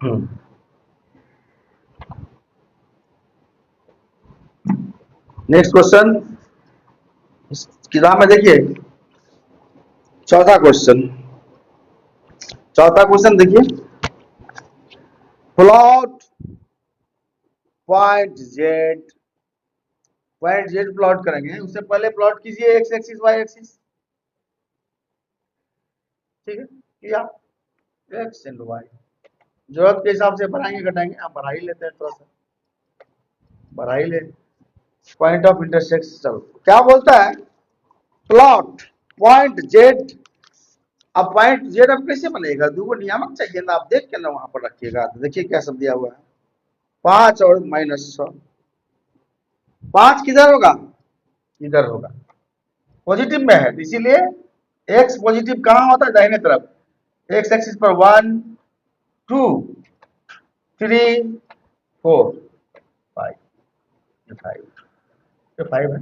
हम्म। Next question किताब में देखिए। चौथा क्वेश्चन। चौथा क्वेश्चन देखिए। Plot point Z. Point Z plot करेंगे, उससे पहले प्लॉट कीजिए एक्स एक्सिस वाई एक्सिस। ठीक है, किया एक्स एंड वाई। जरूरत के हिसाब से बढ़ाएंगे घटाएंगे, आप बढ़ा ही लेते हैं, थोड़ा सा बढ़ा ही ले। पॉइंट ऑफ इंटरसेक्शन क्या बोलता है? Plot point Z. अब पॉइंट जेड अब कैसे बनेगा? दो नियामक चाहिए ना, आप देख के ना वहां पर रखिएगा। तो देखिए क्या सब दिया हुआ है, 5 और -6। 5 किधर होगा? इधर होगा, पॉजिटिव में है, तो इसीलिए एक्स पॉजिटिव कहां होता है? दाहिने तरफ। एक्स एक्सिस पर 1 2 3 4 5। ये 5, ये 5 है।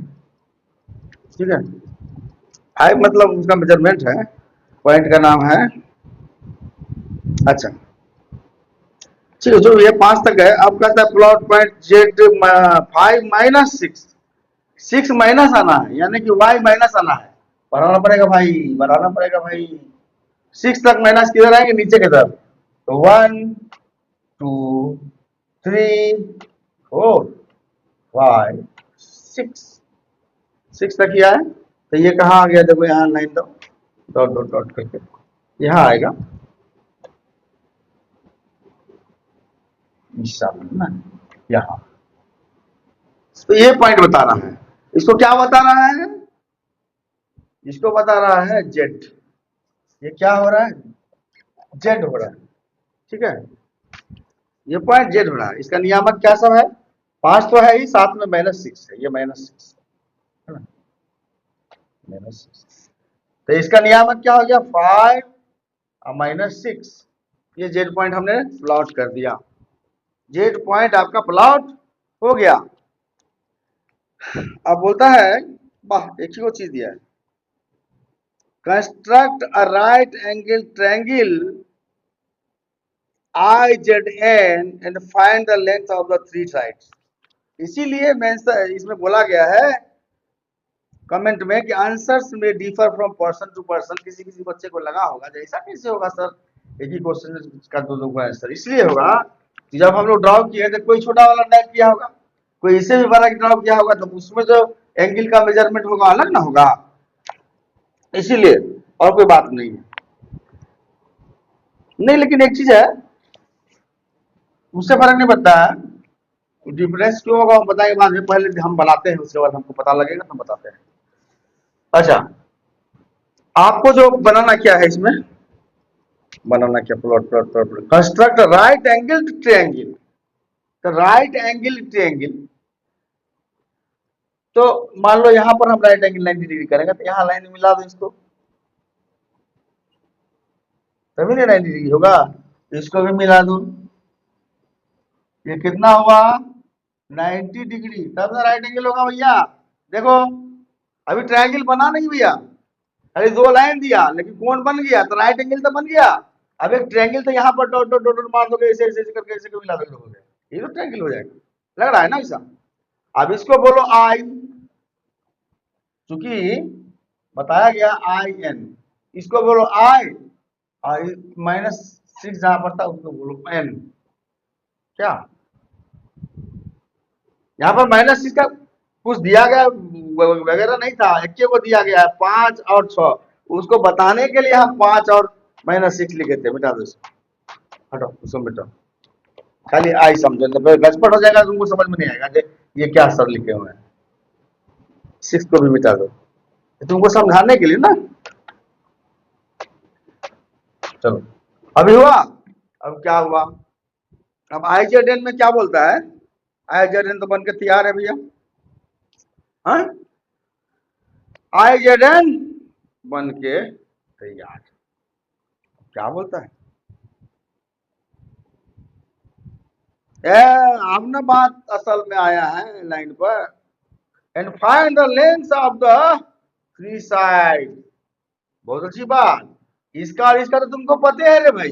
ठीक है, 5 मतलब उसका मेजरमेंट है, पॉइंट का नाम है। अच्छा, ठीक है, जो ये 5 तक है। अब कहता है प्लॉट पॉइंट जेड 5 -6। 6 माइनस आना है, यानी कि y माइनस आना है। बढ़ाना पड़ेगा भाई, बढ़ाना पड़ेगा भाई। 6 तक माइनस किधर आएंगे? नीचे की तरफ। तो 1 2 3 4 5 6। 6 तक ही आए, तो ये कहाँ आ गया? देखो यहाँ लाइन दो, डॉट डॉट डॉट करके यहाँ आएगा ना, यहाँ। तो ये पॉइंट बता रहा है। इसको क्या बता रहा है? इसको बता रहा है जेड। ये क्या हो रहा है? जेड हो रहा है। ठीक है, ये पॉइंट जेड हो रहा है। इसका नियामक क्या सब है? 5 तो है ही, साथ में -6 है, ये -6 है ना, -6। तो इसका नियामक क्या हो गया? 5 और -6। ये जेड पॉइंट हमने प्लॉट कर दिया। जेड पॉइंट आपका प्लॉट हो गया। अब बोलता है, वाह, एक ही को चीज दिया है। Construct a right angle triangle IZN and find the length of the three sides. इसीलिए मैं इसमें बोला गया है कमेंट में कि आंसर्स में differ from person to person. किसी किसी बच्चे को लगा होगा जैसा कैसे होगा सर, एक ही क्वेश्चन का दो का आंसर। इसलिए होगा कि जब हम लोग ड्रॉ किए तो कोई छोटा वाला ड्रॉ किया होगा, कोई इससे भी बड़ा ड्रॉ किया होगा, तो उसमें जो एंगल का मेजरमेंट होगा अलग ना होगा। इसीलिए, और कोई बात नहीं है। नहीं, लेकिन एक चीज है, उससे फर्क नहीं पड़ता है। डिफरेंस क्यों होगा बताएंगे बाद में, पहले हम बनाते हैं, उसके बाद हमको पता लगेगा तो हम बताते हैं। अच्छा, आपको जो बनाना क्या है इसमें? बनाना क्या? Plot plot plot plot construct right angle triangle. तो राइट एंगल ट्रायंगल, तो मान लो यहां पर हम राइट एंगल 90 डिग्री करेंगे, तो यहां लाइन मिला दो इसको, तभी ना 90 डिग्री होगा। इसको भी मिला दो, ये कितना हुआ? 90 डिग्री, तब ना राइट एंगल होगा भैया। देखो, अभी ट्रायंगल बना नहीं भैया, अरे दो लाइन दिया लेकिन कोण बन गया, तो राइट एंगल तो बन गया। अब एक ट्रायंगल तो यहाँ पर डॉट डॉट डॉट डॉट मार दोगे, ऐसे ऐसे ऐसे करके ऐसे मिला दोगे, ये तो ट्रायंगल हो जाएगा। लग रहा है ना ऐसा? अब इसको बोलो आई, चूंकि बताया गया आई एन, इसको बोलो आई, और -6 जहां पर था उसको बोलो एन। क्या यहाँ पर -6 का कुछ दिया गया वगैरह नहीं था, एक को दिया गया है 5 और 6। उसको बताने के लिए हम 5 और -6 लिखे थे। मिटा दो इसको, हटो उसको मिटाओ, खाली आई समझो, तो गचपट हो जाएगा, तुमको समझ में नहीं आएगा कि ये क्या सर लिखे हुए हैं। 6 को भी मिटा दो, तुमको समझाने के लिए ना। चलो, अभी हुआ। अब क्या हुआ? अब IZN में क्या बोलता है? IZN तो बन के तैयार है भैया। हाँ, IZN बन के तैयार। क्या बोलता है? अब ना बात असल में आया है लाइन पर। And find the length of the three side. बहुत अच्छी बात। इसका और इसका तो तुमको पता है रे भाई।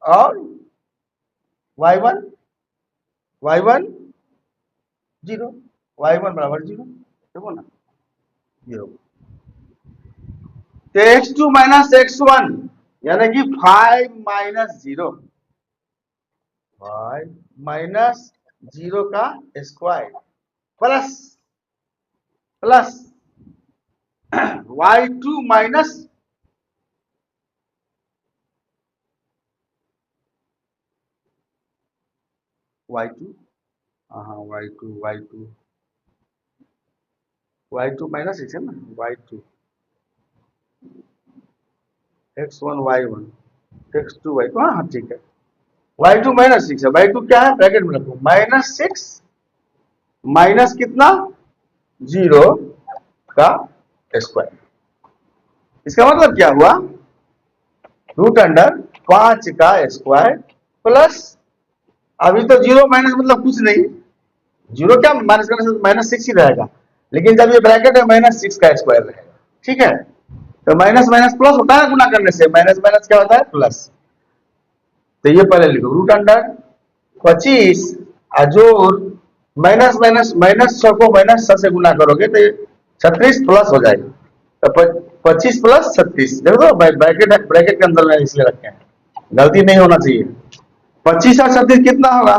और y1 0, y1 बराबर 0, देखो ना 0। तो x2 माइनस x1 यानी कि 5 माइनस 0, 5 माइनस 0 का square plus plus y2 minus y2, हाँ y2 माइनस x है ना, y2 x1 y1 x2 y2, हाँ ठीक है, y2 माइनस 6 है, y2 क्या है ब्रैकेट में रखो, -6 माइनस कितना 0 का स्क्वायर। इसका मतलब क्या हुआ, रूट अंडर 5 का स्क्वायर प्लस, अभी तो 0 माइनस मतलब कुछ नहीं, 0 क्या माइनस करने से -6 ही रहेगा, लेकिन जब ये ब्रैकेट है -6 का स्क्वायर रहेगा, ठीक है। तो माइनस माइनस प्लस होता है गुना करने से, माइनस माइनस क्या होता है प्लस। तो ये पहले लिखो, रूट अंडर 25 जोड़ माइनस माइनस माइनस 6 को -6 से गुना करोगे तो 36 प्लस हो जाएगा। तो 25 प्लस 36, देखो ब्रैकेट ब्रैकेट के अंदर में इसलिए रखे हैं, गलती नहीं होना चाहिए। 25 और 36 कितना होगा,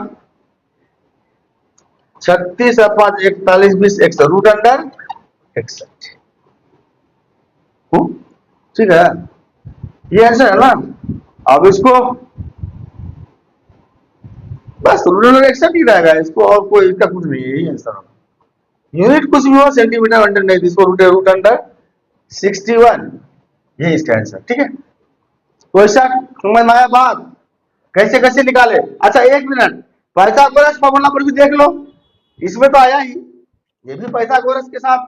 36 और 5 41 20 61, रूट अंडर 61, ठीक है, ये आंसर है ना। अब इसको बस रूट अंडर 61 ही रहेगा, इसको और कोई इसका कुछ नहीं है, यही आंसर होगा। यूनिट कुछ भी हो, सेंटीमीटर अंडर नहीं, इसको रूट अंडर 61, यही इसका आंसर, ठीक है। क्वेश्चन समझ में आया बात, कैसे कैसे निकाले। अच्छा एक मिनट, पाइथागोरस फॉर्मूला पर भी देख लो, इसमें तो आया ही, ये भी पाइथागोरस के साथ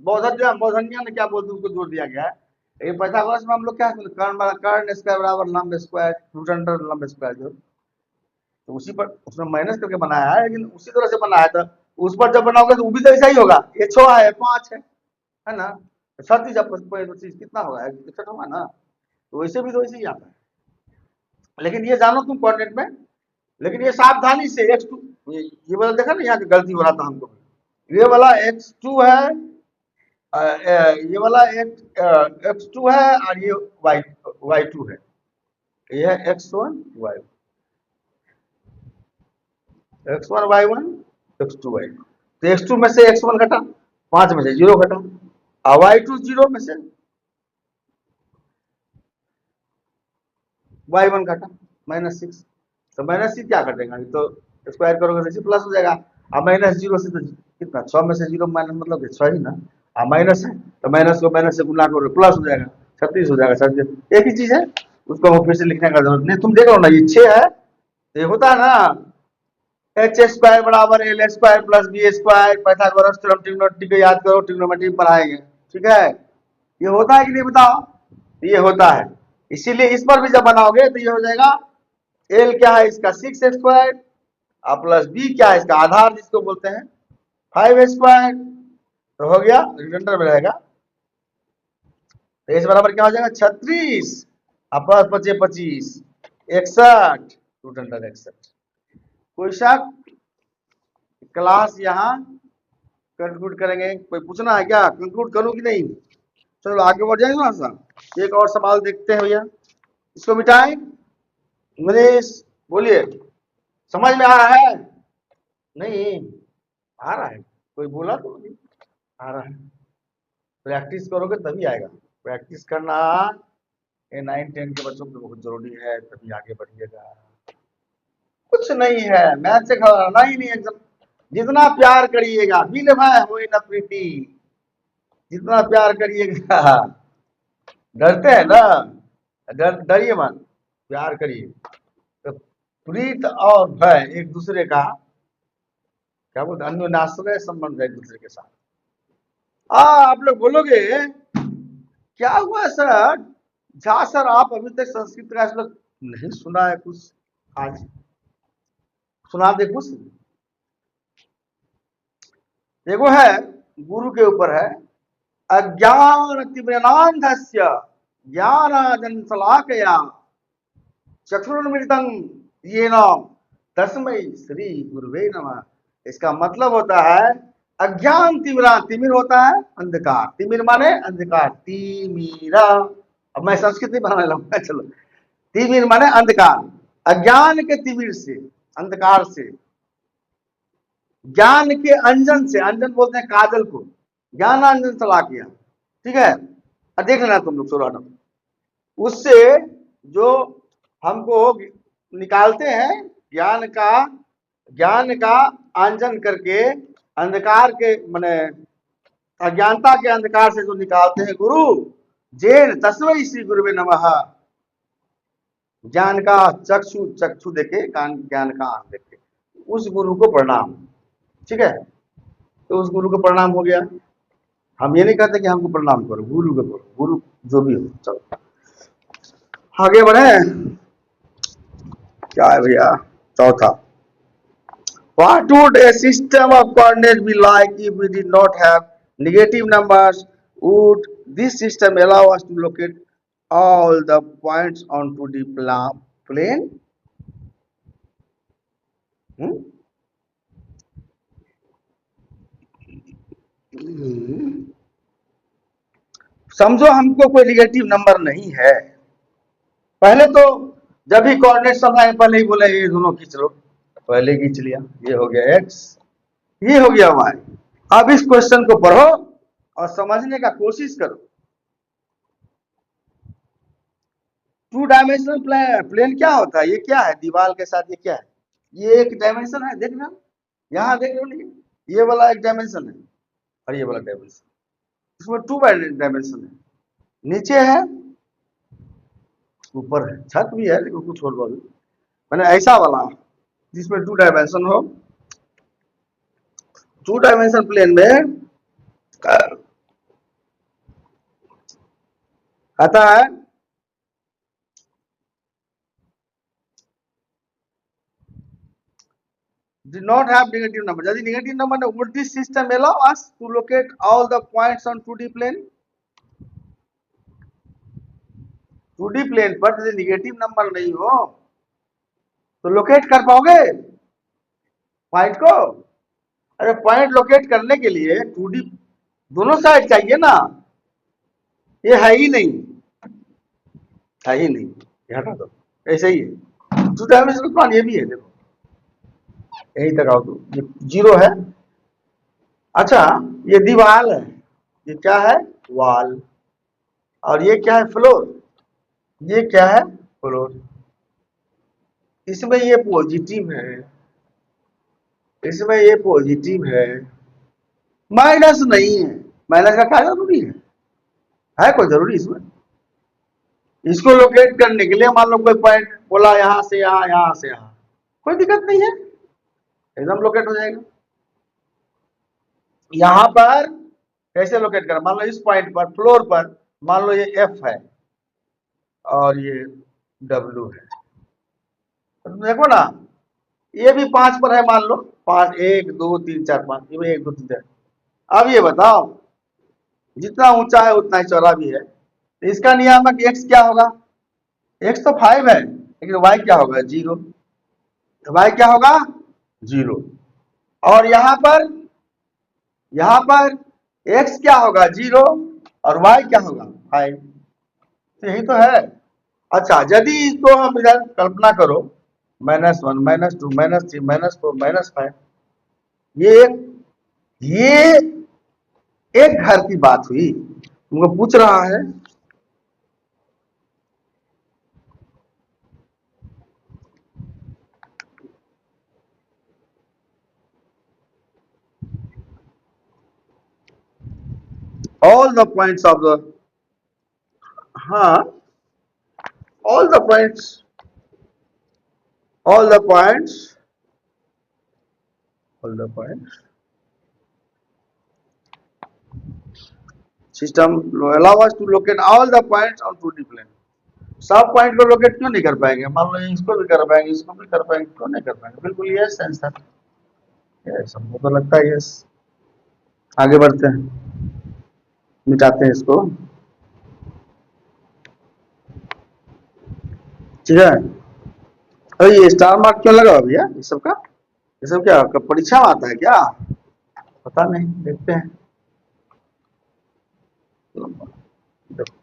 बोधन्या ने क्या बोलते उसको जोड़ दिया गया है। ये पाइथागोरस में हम लोग क्या कर्ण स्क्वायर बराबर लंब स्क्वायर रूट अंडर लंब स्क्वायर जो, तो उसी पर उसने माइनस करके बनाया है, लेकिन उसी तरह से बनाया था, उस पर जब बनाओगे तो वो भी तो ऐसा ही होगा, ये 6 है 5 है ना, 36 जब 25 कितना होगा 61 होगा ना, तो वैसे भी तो वैसे ही आता है। लेकिन ये जानो तुम कोऑर्डिनेट में, लेकिन ये सावधानी से x2, ये वाला देखा ना यहाँ की गलती हो रहा था हमको, ये वाला x2 है, ये वाला x2 है और ये y2 है, ये है x1 y1 x1 y1 x2 y2, तो x2 में से x1 घटा, 5 में से 0 घटा, और y2 0 में से y1 घटा -6, तो -6 क्या घटेगा, तो स्क्वायर करोगे तो प्लस हो जाएगा, अब -0 से तो कितना 6 में से 0 माइनस मतलब 6 ही ना, अब माइनस है तो माइनस को माइनस से गुना करो प्लस हो जाएगा, 36 हो जाएगा, 36 एक ही चीज है, उसको हम फिर से लिखने का जरूरत नहीं, तुम देखो ना ये 6 है, ये होता है ना एच स्क्वायर बराबर L square plus B square, Pythagoras theorem trigonometry को याद करो, ट्रिग्नोमेट्री पढ़ाएंगे, ठीक है। ये होता है कि नहीं बताओ, ये होता है, इसीलिए इस पर भी जब बनाओगे तो ये हो जाएगा, एल क्या है इसका 6 स्क्वायर और प्लस बी क्या है इसका आधार जिसको बोलते हैं 5 स्क्वायर, तो हो गया रिमाइंडर में रहेगा, तो इस बराबर क्या हो जाएगा 36 और प्लस 25 25 61, रूट अंडर 61। कोई शक, क्लास यहाँ कंक्लूड करेंगे, कोई पूछना है क्या, कंक्लूड करूं कि नहीं, चलो आगे बढ़ जाएंगे थोड़ा सा, एक और सवाल देखते हैं भैया, इसको मिटाएं, मनीष बोलिए, समझ में आ रहा है, नहीं आ रहा है, कोई बोला तो नहीं आ रहा है, प्रैक्टिस करोगे तभी आएगा, प्रैक्टिस करना ये 9 10 के बच्चों को बहुत जरूरी है, तभी आगे बढ़िएगा। कुछ नहीं है, मैथ से घबराना ही नहीं एकदम, जितना प्यार करिएगा बिन भय होए न प्रीति, जितना प्यार करिएगा, डरते हैं ना, डरिए मत, प्यार करिए, तो प्रीत और भय एक दूसरे का क्या बोलते अन्योन्याश्रय संबंध है एक दूसरे के साथ। आप लोग बोलोगे क्या हुआ सर, झा सर आप अभी तक संस्कृत का श्लोक नहीं सुना है, कुछ आज सुना दे कुछ। देखो है गुरु के ऊपर है, अज्ञान तिमिरान्धस्य ज्ञानांजन शलाकया चक्षुरुन्मिलितं येन तस्मै श्री गुरुवे नमः। इसका मतलब होता है अज्ञान तिमिरा, तिमिर होता है अंधकार, तिमिर माने अंधकार, तिमिरा। अब मैं संस्कृत में बनाने लगूंगा, चलो। तिमिर माने अंधकार, अज्ञान के तिमिर से, अंधकार से, ज्ञान के अंजन से, अंजन बोलते हैं काजल को, ज्ञान अंजन चला किया, ठीक है। अब देख लेना तुम लोग सोलह, उससे जो हमको निकालते हैं ज्ञान का अंजन करके, अंधकार के माने अज्ञानता के अंधकार से जो निकालते हैं गुरु, जेन तस्मै श्री गुरुवे नमः। ज्ञान का चक्षु, चक्षु देके, ज्ञान का आंख देके, उस गुरु को प्रणाम, ठीक है। तो उस गुरु को प्रणाम हो गया। हम ये नहीं कहते कि हमको प्रणाम करो, गुरु को करो, गुरु जो भी हो। चलो आगे बढ़े, क्या है भैया चौथा, what would a system of coordinates be like if we did not have negative numbers? Would this system allow us to locate all the points on 2D plane? समझो हमको कोई निगेटिव नंबर नहीं है। पहले तो जब भी कोऑर्डिनेट सब आए पहले ही बोले ये दोनों खींच लो, पहले खींच लिया, ये हो गया x, ये हो गया y। अब इस क्वेश्चन को पढ़ो और समझने का कोशिश करो। टू डायमेंशनल प्लेन क्या होता है? ये क्या है दीवार के साथ, ये क्या है? ये एक डायमेंशन है, देखना यहां देख लो, ये वाला एक डायमेंशन है और ये वाला डायमेंशन, इसमें टू डायमेंशन है। नीचे है, ऊपर है, छत भी है, लेकिन कुछ और भी मैंने ऐसा वाला जिसमें टू डायमेंशन हो। टू डायमेंशन प्लेन में आता है did not have negative number. यदि negative number है, would this system allow us to locate all the points on 2D plane? 2D plane पर यदि नेगेटिव नंबर नहीं हो तो लोकेट कर पाओगे पॉइंट को? अरे पॉइंट लोकेट करने के लिए 2D दोनों साइड चाहिए ना, ये है ही नहीं, है ही नहीं, हटा दो, ऐसे ही है। 2 डायमेंशनल प्लान ये भी है, देखो यही तक आओ तो ये जीरो है। अच्छा ये दीवार है, ये क्या है? वॉल। और ये क्या है? फ्लोर। ये क्या है? फ्लोर। इसमें ये पॉजिटिव है, इसमें ये पॉजिटिव है, माइनस नहीं है। माइनस का क्या जरूरी है कोई जरूरी इसमें? इसको लोकेट करने के लिए मान लो कोई पॉइंट बोला यहां से यहां, यहां से यहां, कोई दिक्कत नहीं है, एकदम लोकेट हो जाएगा। यहां पर कैसे लोकेट कर? मान लो इस पॉइंट पर, फ्लोर पर, मान लो ये एफ है और ये डब्ल्यू है, तो देखो ना ये भी 5 पर है, मान लो 5, 1 2 3 4 5, ये 1 2 3 4। अब ये बताओ जितना ऊंचा है उतना ही चौड़ा भी है, तो इसका नियामक x क्या होगा? x तो 5 है, लेकिन y क्या होगा? 0। y क्या होगा? 0। और यहां पर x क्या होगा? 0, और y क्या होगा? 5। तो यही तो है। अच्छा यदि इसको हम इधर कल्पना करो, -1 -2 -3 -4 -5, ये एक घर की बात हुई। तुमको पूछ रहा है all the points of the, हाँ all the points system allow us to locate all the points on 2D plane। सब पॉइंट को लोकेट क्यों नहीं कर पाएंगे? मान लो इसको भी कर पाएंगे, इसको भी कर पाएंगे, क्यों नहीं कर पाएंगे? बिल्कुल यस आंसर, यस हमको तो लगता है यस। आगे बढ़ते हैं, मिटाते हैं इसको, ठीक है। अरे ये स्टार मार्क क्यों लगा भैया ये सब का? ये सब क्या परीक्षा में आता है क्या? पता नहीं, देखते हैं। देखो,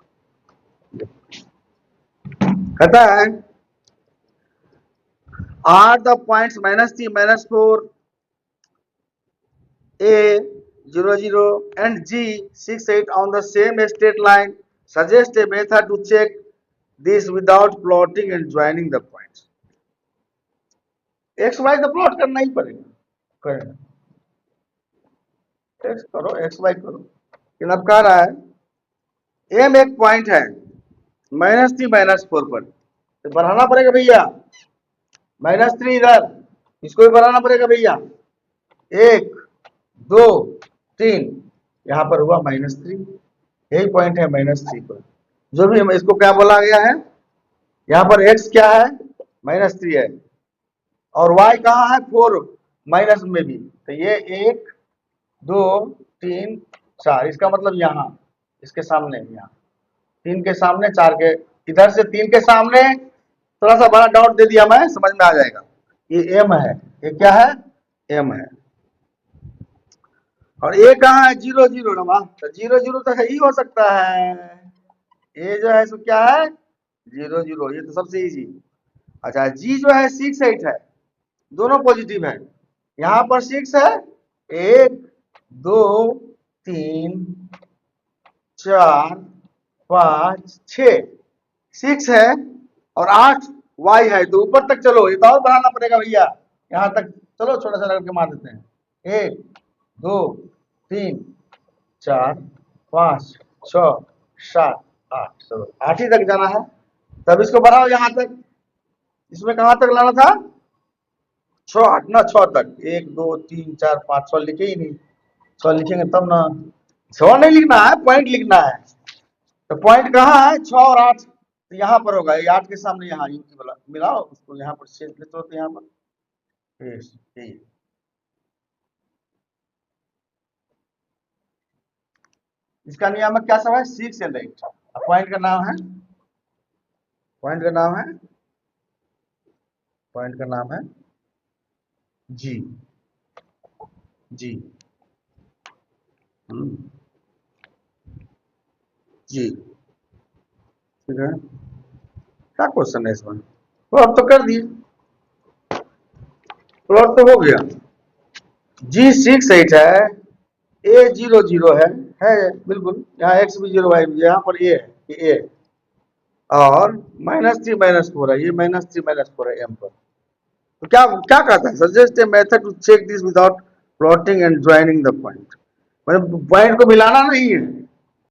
कहता है are the points -3 -4 A 0 0 and G 6 8 on the same straight line. Suggest a method to check this without plotting and joining the points. X Y तो प्लॉट करना ही पड़ेगा, करेगा एक्स करो एक्स वाई करो। लेकिन अब कह रहा है एम एक पॉइंट है -3 -4 पर, तो बढ़ाना पड़ेगा भैया। -3 इधर, इसको भी बढ़ाना पड़ेगा भैया। 1 2 3, यहाँ पर हुआ -3, यही पॉइंट है -3 पर। जो भी इसको क्या बोला गया है, यहाँ पर x क्या है -3 है और y कहाँ है 4 माइनस में भी, तो ये 1 2 3 4, इसका मतलब यहाँ इसके सामने, यहाँ 3 के सामने 4 के इधर से 3 के सामने थोड़ा सा बड़ा डॉट दे दिया मैं, समझ में आ जाएगा। ये m है, ये क्या है m है, और ये कहाँ है 0 0 ना, तो 0 0 तो ही हो सकता है। ये जो है सो क्या है 0 0, ये तो सबसे इजी। अच्छा जी जो है 6 8 है, दोनों पॉजिटिव है। यहाँ पर 6 है, 1 2 3 4 5 6, 6 है और 8 y है, तो ऊपर तक चलो, ये तो और बढ़ाना पड़ेगा भैया। यहाँ तक चलो, छोटा सा करके मार देते हैं, 1 2 3 4 5 6 7 8, चलो 8 ही तक जाना है। तब इसको बढ़ाओ यहाँ तक, इसमें कहाँ तक लाना था 6 8 ना, 6 तक, 1 2 3 4 5 6 लिखे ही नहीं, 6 लिखेंगे तब ना, 6 नहीं लिखना है, पॉइंट लिखना है। तो पॉइंट कहाँ है 6 और 8, तो यहाँ पर होगा, ये 8 के सामने यहाँ मिलाओ उसको, यहाँ पर छेद लेते हो तो यहाँ पर इसका नियामक क्या सब है 6 एंड 8। पॉइंट का नाम है, पॉइंट का नाम है, पॉइंट का नाम है जी जी जी, ठीक है। क्या क्वेश्चन है इसमें, तो अब तो कर दिए, प्लॉट तो हो गया। जी 6 8 है, ए 0 0 है बिल्कुल, यहाँ x भी 0 y भी, यहाँ पर ये है ये और -3 -4 है, ये -3 -4 है m पर। तो क्या क्या कहता है, suggest a method to check this without plotting and joining the point, मतलब पॉइंट को मिलाना नहीं है,